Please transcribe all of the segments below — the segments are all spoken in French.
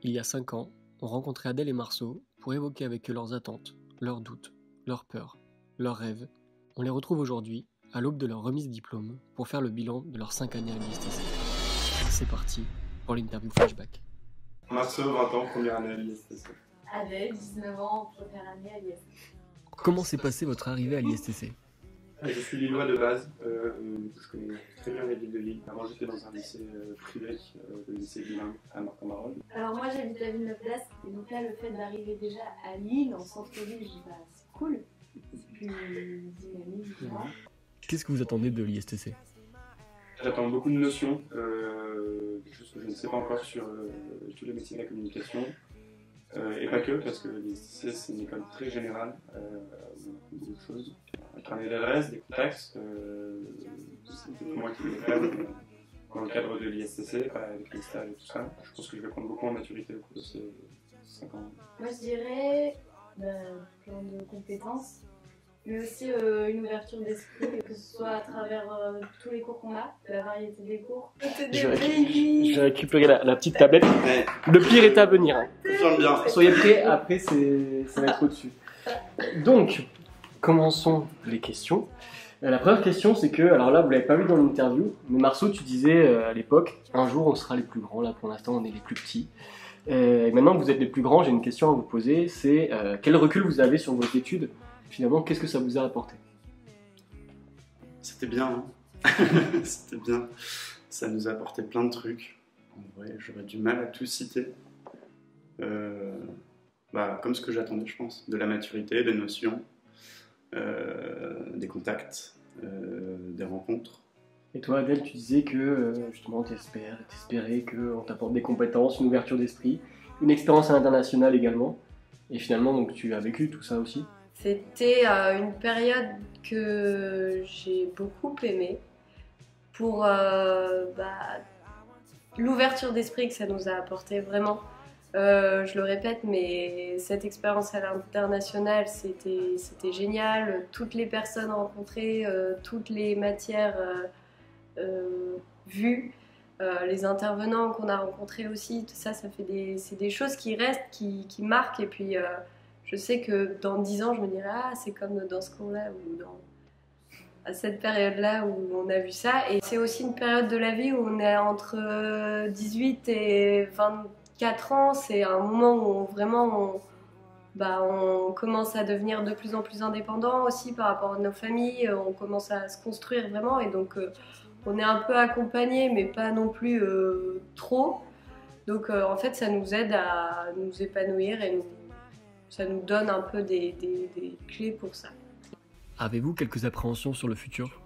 Il y a 5 ans, on rencontrait Adèle et Marceau pour évoquer avec eux leurs attentes, leurs doutes, leurs peurs, leurs rêves. On les retrouve aujourd'hui, à l'aube de leur remise de diplôme, pour faire le bilan de leurs 5 années à l'ISTC. C'est parti pour l'interview flashback. Marceau, 20 ans, première année à l'ISTC. Adèle, 19 ans, première année à l'ISTC. Comment s'est passée votre arrivée à l'ISTC ? Je suis lillois de base, je connais très bien la ville de Lille. Avant j'étais dans un lycée privé, le lycée bilingue à Martin-Marolles. Alors moi j'habite à Villeneuve-d'Ascq, et donc là le fait d'arriver déjà à Lille, en centre-ville, je dis bah c'est cool, c'est plus dynamique, etc. Qu'est-ce que vous attendez de l'ISTC ? J'attends beaucoup de notions, des choses que je ne sais pas encore sur tous les métiers de la communication. Et pas que, parce que l'ISTC c'est une école très générale, beaucoup de choses. Un carnet d'adresses, des contacts, c'est pour moi qui les faire dans le cadre de l'ISTC, pas avec les stages et tout ça. Je pense que je vais prendre beaucoup en maturité au cours de ces 5 ans. Moi je dirais plein de compétences, mais aussi une ouverture d'esprit, que ce soit à travers tous les cours qu'on a, la variété des cours. Je vais récupérer la petite tablette. Le pire est à venir. Confirme bien. Soyez prêts, après ça va être au-dessus. Donc, commençons les questions. La première question, c'est que, alors là, vous l'avez pas vu dans l'interview, mais Marceau, tu disais à l'époque, un jour on sera les plus grands, là pour l'instant on est les plus petits. Et maintenant que vous êtes les plus grands, j'ai une question à vous poser, c'est quel recul vous avez sur vos études ? Finalement, qu'est-ce que ça vous a apporté ? C'était bien, hein. C'était bien. Ça nous a apporté plein de trucs. En vrai, j'aurais du mal à tout citer. Comme ce que j'attendais, je pense. De la maturité, des notions, des contacts, des rencontres. Et toi, Adèle, tu disais que justement, t'espérais qu'on t'apporte des compétences, une ouverture d'esprit, une expérience à l'international également. Et finalement, donc, tu as vécu tout ça aussi. C'était une période que j'ai beaucoup aimée pour l'ouverture d'esprit que ça nous a apporté vraiment. Je le répète, mais cette expérience à l'international, c'était génial. Toutes les personnes rencontrées, toutes les matières vues, les intervenants qu'on a rencontrés aussi, tout ça, c'est des choses qui restent, qui marquent. Et puis, je sais que dans 10 ans, je me dirai « Ah, c'est comme dans ce cours-là ou à cette période-là où on a vu ça. » Et c'est aussi une période de la vie où on est entre 18 et 24 ans. C'est un moment où on commence à devenir de plus en plus indépendant aussi par rapport à nos familles. On commence à se construire vraiment et donc on est un peu accompagné mais pas non plus trop. Donc en fait, ça nous aide à nous épanouir et ça nous donne un peu des clés pour ça. Avez-vous quelques appréhensions sur le futur ?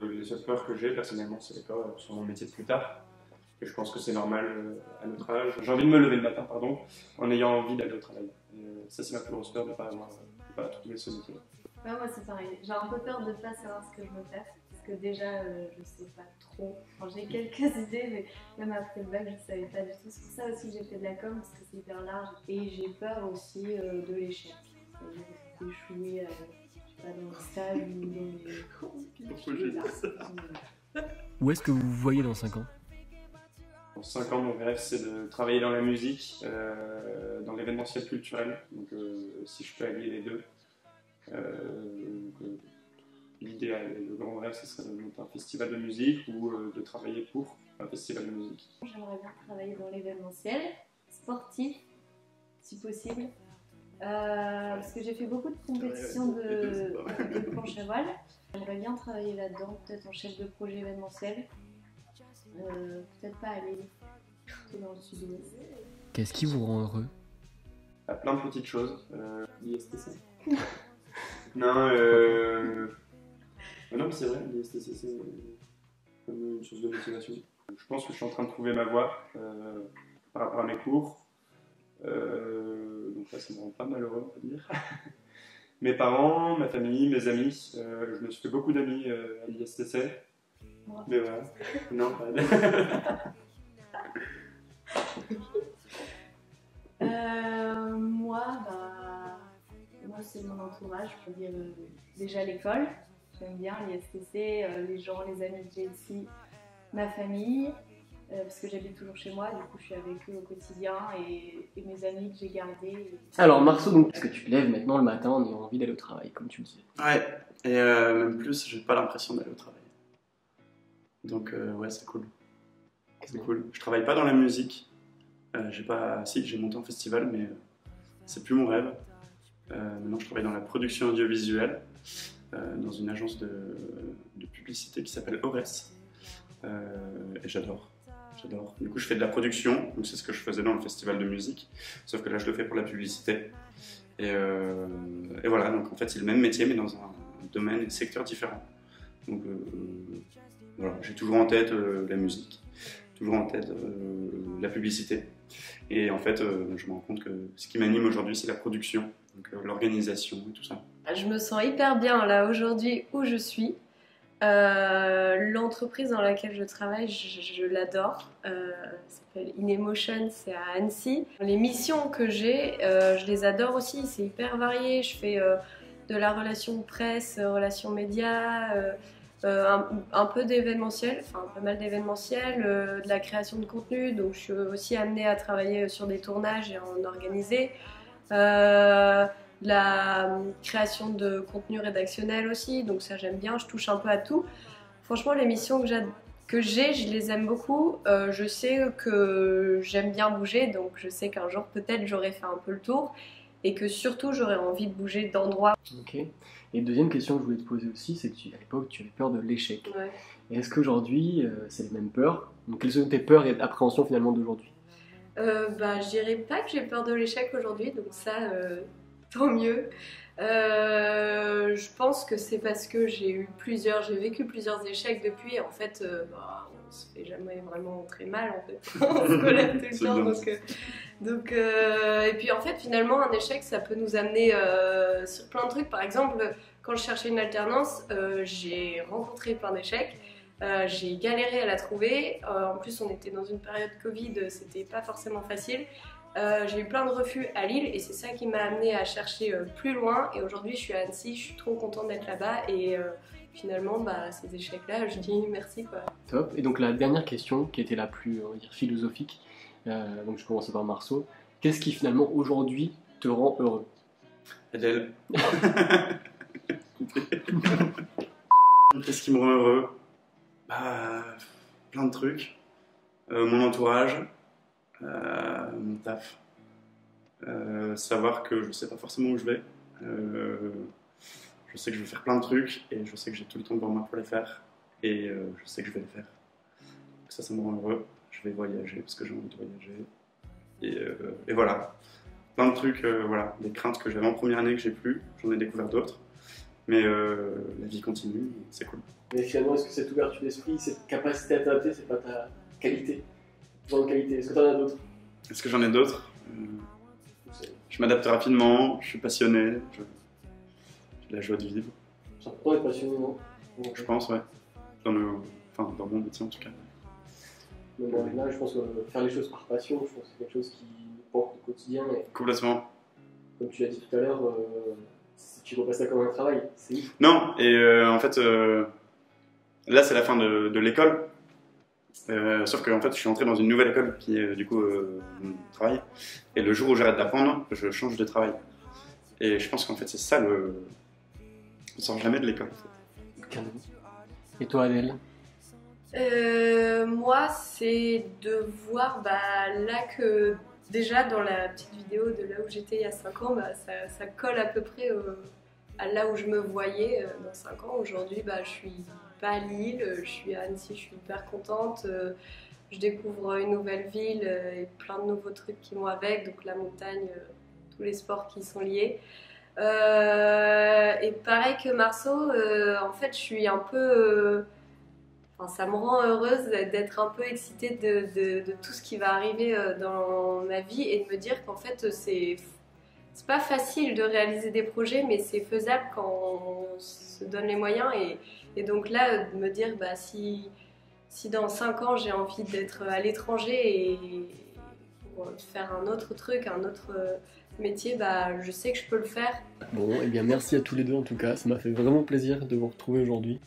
Les seules peurs que j'ai personnellement, c'est les peurs sur mon métier de plus tard. Et je pense que c'est normal à notre âge. J'ai envie de me lever le matin, en ayant envie d'aller au travail. Et, ça, c'est ma plus grosse peur de ne pas trouver ce métier. Ouais, moi c'est pareil. J'ai un peu peur de ne pas savoir ce que je veux faire. Parce que déjà, je ne sais pas trop. Enfin, j'ai quelques idées, mais même après le bac, je ne savais pas du tout. C'est pour ça aussi que j'ai fait de la com, parce que c'est hyper large. Et j'ai peur aussi de l'échec. D'échouer dans le stage ou dans les... Où est-ce que vous vous voyez dans 5 ans ? Dans 5 ans, mon rêve, c'est de travailler dans la musique, dans l'événementiel culturel. Donc, si je peux allier les deux. L'idéal, le grand rêve, ce serait de monter un festival de musique ou de travailler pour un festival de musique. J'aimerais bien travailler dans l'événementiel, sportif, si possible. Parce que j'ai fait beaucoup de compétitions de planche à voile. J'aimerais bien travailler là-dedans, peut-être en chef de projet événementiel. Peut-être pas aller plutôt dans le sud-ouest. Qu'est-ce qui vous rend heureux ? Plein de petites choses. L'ISTC. Non, mais c'est vrai, l'ISTC c'est comme une source de motivation. Je pense que je suis en train de trouver ma voie par rapport à mes cours. Donc là, ça me rend pas malheureux, on peut dire. Mes parents, ma famille, mes amis. Je me suis fait beaucoup d'amis à l'ISTC. Moi. Mais voilà. Non, pas moi, c'est mon entourage. Je peux dire déjà l'école. J'aime bien l'ISTC, les gens, les amis que j'ai ici, ma famille. parce que j'habite toujours chez moi, du coup je suis avec eux au quotidien et mes amis que j'ai gardés. Alors Marceau, donc, est-ce que tu te lèves maintenant le matin en ayant envie d'aller au travail, comme tu le disais? Ouais, et même plus, j'ai pas l'impression d'aller au travail. Donc ouais, c'est cool. C'est cool. Je travaille pas dans la musique. J'ai monté en festival, mais c'est plus mon rêve. Maintenant, je travaille dans la production audiovisuelle, dans une agence de publicité qui s'appelle Ores. Et j'adore. Du coup, je fais de la production, donc c'est ce que je faisais dans le festival de musique, sauf que là, je le fais pour la publicité. Et voilà, donc en fait, c'est le même métier, mais dans un domaine et secteur différent. Donc voilà, j'ai toujours en tête la musique, toujours en tête la publicité. Et en fait, je me rends compte que ce qui m'anime aujourd'hui, c'est la production, donc l'organisation et tout ça. Je me sens hyper bien là aujourd'hui où je suis. L'entreprise dans laquelle je travaille, je l'adore. Ça s'appelle InEmotion, c'est à Annecy. Les missions que j'ai, je les adore aussi. C'est hyper varié. Je fais de la relation presse, relations médias, un peu d'événementiel, enfin pas mal d'événementiel, de la création de contenu. Donc je suis aussi amenée à travailler sur des tournages et à en organiser. La création de contenu rédactionnel aussi, donc ça j'aime bien, je touche un peu à tout. Franchement, les missions que j'ai, je les aime beaucoup. Je sais que j'aime bien bouger, donc je sais qu'un jour peut-être j'aurai fait un peu le tour et que surtout j'aurais envie de bouger d'endroit. Ok. Et deuxième question que je voulais te poser aussi, c'est qu'à l'époque tu avais peur de l'échec. Ouais. Et est-ce qu'aujourd'hui c'est les mêmes peurs? Donc quelles sont tes peurs et appréhensions finalement d'aujourd'hui? Je dirais pas que j'ai peur de l'échec aujourd'hui, donc ça, tant mieux. Je pense que c'est parce que j'ai vécu plusieurs échecs depuis. En fait, on se fait jamais vraiment très mal en fait. On se relève tout le temps. Et puis en fait, finalement, un échec, ça peut nous amener sur plein de trucs. Par exemple, quand je cherchais une alternance, j'ai rencontré plein d'échecs. J'ai galéré à la trouver. En plus, on était dans une période Covid, c'était pas forcément facile. J'ai eu plein de refus à Lille et c'est ça qui m'a amenée à chercher plus loin. Et aujourd'hui, je suis à Annecy, je suis trop contente d'être là-bas. Et finalement, ces échecs-là, je dis merci quoi. Top. Et donc la dernière question, qui était la plus, on va dire, philosophique, donc je commençais par Marceau. Qu'est-ce qui finalement aujourd'hui te rend heureux? Adèle. Qu'est-ce qui me rend heureux? Plein de trucs. Mon entourage, mon taf. Savoir que je sais pas forcément où je vais. Je sais que je vais faire plein de trucs et je sais que j'ai tout le temps devant moi pour les faire. Et je sais que je vais les faire. Donc ça me rend heureux. Je vais voyager parce que j'ai envie de voyager. Et voilà. Plein de trucs, voilà. Des craintes que j'avais en première année que j'ai plus. J'en ai découvert d'autres. Mais la vie continue, c'est cool. Mais finalement, est-ce que cette ouverture d'esprit, cette capacité à t'adapter, c'est pas ta qualité? Grande qualité. Est-ce que t'en as d'autres? Est-ce que j'en ai d'autres? Je m'adapte rapidement, je suis passionné, j'ai la joie de vivre. C'est important d'être passionné, non? Je pense, ouais. Dans mon métier en tout cas. Mais bon, là, je pense que faire les choses par passion, je pense que c'est quelque chose qui nous porte au quotidien. Et Complètement. comme tu l'as dit tout à l'heure, si tu vois pas ça comme un travail, c'est ouf. Non, et en fait, là c'est la fin de l'école. Sauf que en fait, je suis entré dans une nouvelle école qui est du coup mon travail. Et le jour où j'arrête d'apprendre, je change de travail. Et je pense qu'en fait, c'est ça le. On sort jamais de l'école. En fait. Et toi, Adèle? Moi, c'est de voir là que déjà dans la petite vidéo de là où j'étais il y a 5 ans, ça colle à peu près à là où je me voyais dans 5 ans. Aujourd'hui, je suis pas à Lille, je suis à Annecy, je suis hyper contente. Je découvre une nouvelle ville et plein de nouveaux trucs qui vont avec, donc la montagne, tous les sports qui y sont liés. Et pareil que Marceau, en fait, je suis un peu. Ça me rend heureuse d'être un peu excitée de tout ce qui va arriver dans ma vie et de me dire qu'en fait, c'est pas facile de réaliser des projets, mais c'est faisable quand on se donne les moyens. Et donc là, de me dire, si dans 5 ans, j'ai envie d'être à l'étranger et pour faire un autre truc, un autre métier, je sais que je peux le faire. Bon, et bien merci à tous les deux en tout cas, ça m'a fait vraiment plaisir de vous retrouver aujourd'hui.